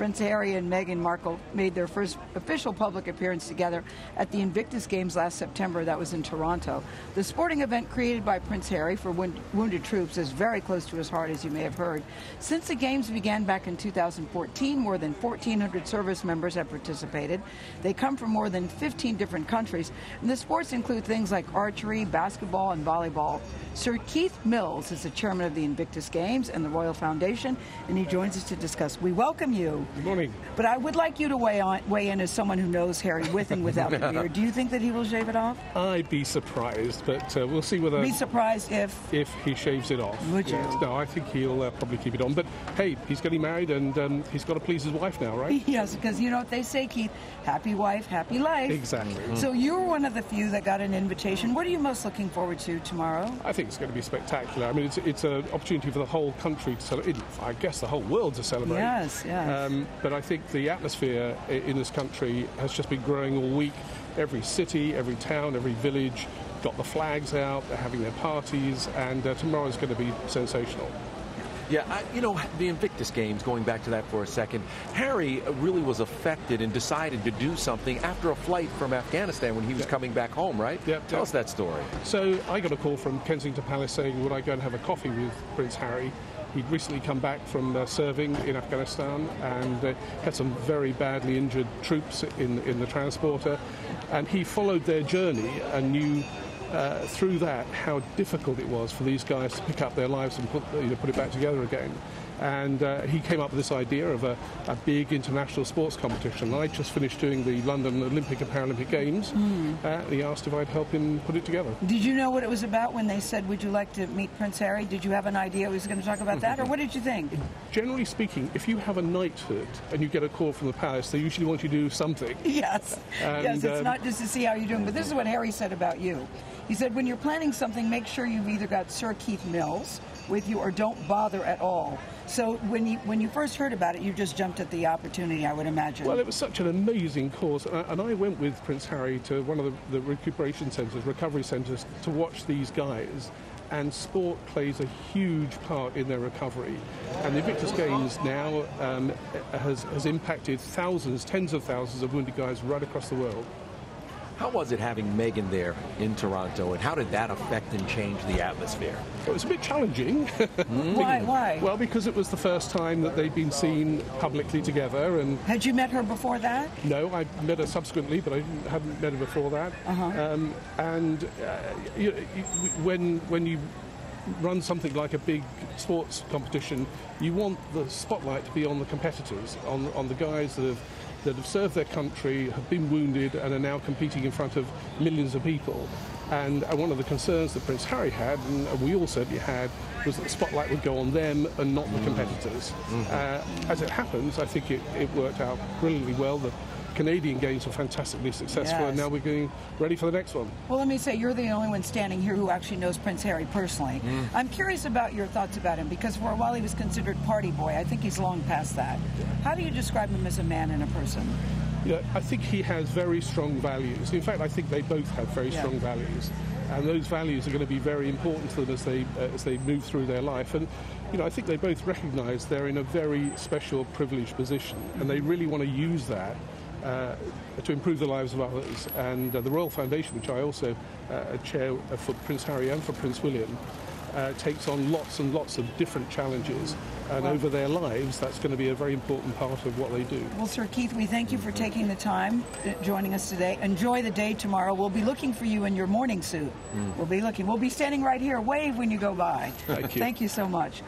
Prince Harry and Meghan Markle made their first official public appearance together at the Invictus Games last September. That was in Toronto. The sporting event created by Prince Harry for wounded troops is very close to his heart, as you may have heard. Since the Games began back in 2014, more than 1,400 service members have participated. They come from more than 15 different countries, and the sports include things like archery, basketball, and volleyball. Sir Keith Mills is the chairman of the Invictus Games and the Royal Foundation, and he joins us to discuss. We welcome you. Good morning. But I would like you to weigh in as someone who knows Harry with and without the beard. Do you think that he will shave it off? I'd be surprised, but we'll see whether... Be surprised if he shaves it off. Would you? Yes. No, I think he'll probably keep it on. But, hey, he's getting married and he's got to please his wife now, right? Yes, because you know what they say, Keith, happy wife, happy life. Exactly. So you were one of the few that got an invitation. What are you most looking forward to tomorrow? I think it's going to be spectacular. I mean, it's an opportunity for the whole country to celebrate. I guess the whole world to celebrate. Yes, yes. But I think the atmosphere in this country has just been growing all week. Every city, every town, every village got the flags out, they're having their parties, and tomorrow's going to be sensational. Yeah, you know, the Invictus Games, going back to that for a second, Harry really was affected and decided to do something after a flight from Afghanistan when he was coming back home, right? Yep. Tell us that story. So I got a call from Kensington Palace saying, would I go and have a coffee with Prince Harry? He'd recently come back from serving in Afghanistan and had some very badly injured troops in the transporter. And he followed their journey and knew through that how difficult it was for these guys to pick up their lives and put it back together again. And he came up with this idea of a big international sports competition. I just finished doing the London Olympic and Paralympic Games. He asked if I'd help him put it together. Did you know what it was about when they said, would you like to meet Prince Harry? Did you have an idea he was going to talk about that, or what did you think? Generally speaking, if you have a knighthood and you get a call from the palace, they usually want you to do something. Yes, yes, it's not just to see how you're doing. But this is what Harry said about you. He said, when you're planning something, make sure you've either got Sir Keith Mills with you or don't bother at all. So when you first heard about it, you just jumped at the opportunity, I would imagine. Well, it was such an amazing cause, and I went with Prince Harry to one of the recuperation centres, recovery centres, to watch these guys. And sport plays a huge part in their recovery. And the Invictus Games now has impacted thousands, tens of thousands of wounded guys right across the world. How was it having Meghan there in Toronto, and how did that affect and change the atmosphere? It was a bit challenging. Why? Well, because it was the first time that they'd been seen publicly together. And had you met her before that? No, I met her subsequently, but I hadn't met her before that. When you run something like a big sports competition, you want the spotlight to be on the competitors, on the guys that have served their country, have been wounded, and are now competing in front of millions of people. And one of the concerns that Prince Harry had, and we all certainly had, was that the spotlight would go on them and not the competitors. As it happens, I think it worked out brilliantly well. The Canadian Games were fantastically successful, and now we're getting ready for the next one. Well, let me say, you're the only one standing here who actually knows Prince Harry personally. I'm curious about your thoughts about him, because for a while he was considered party boy. I think he's long past that. How do you describe him as a man and a person? Yeah, I think he has very strong values. In fact, I think they both have very strong values. And those values are going to be very important to them as they move through their life. And I think they both recognise they're in a very special, privileged position, and they really want to use that to improve the lives of others. And the Royal Foundation, which I also chair for Prince Harry and for Prince William, takes on lots and lots of different challenges, and over their lives that's going to be a very important part of what they do. Well, Sir Keith, we thank you for taking the time joining us today. Enjoy the day tomorrow. We'll be looking for you in your morning suit. We'll be standing right here. Wave when you go by. Thank you. Thank you so much.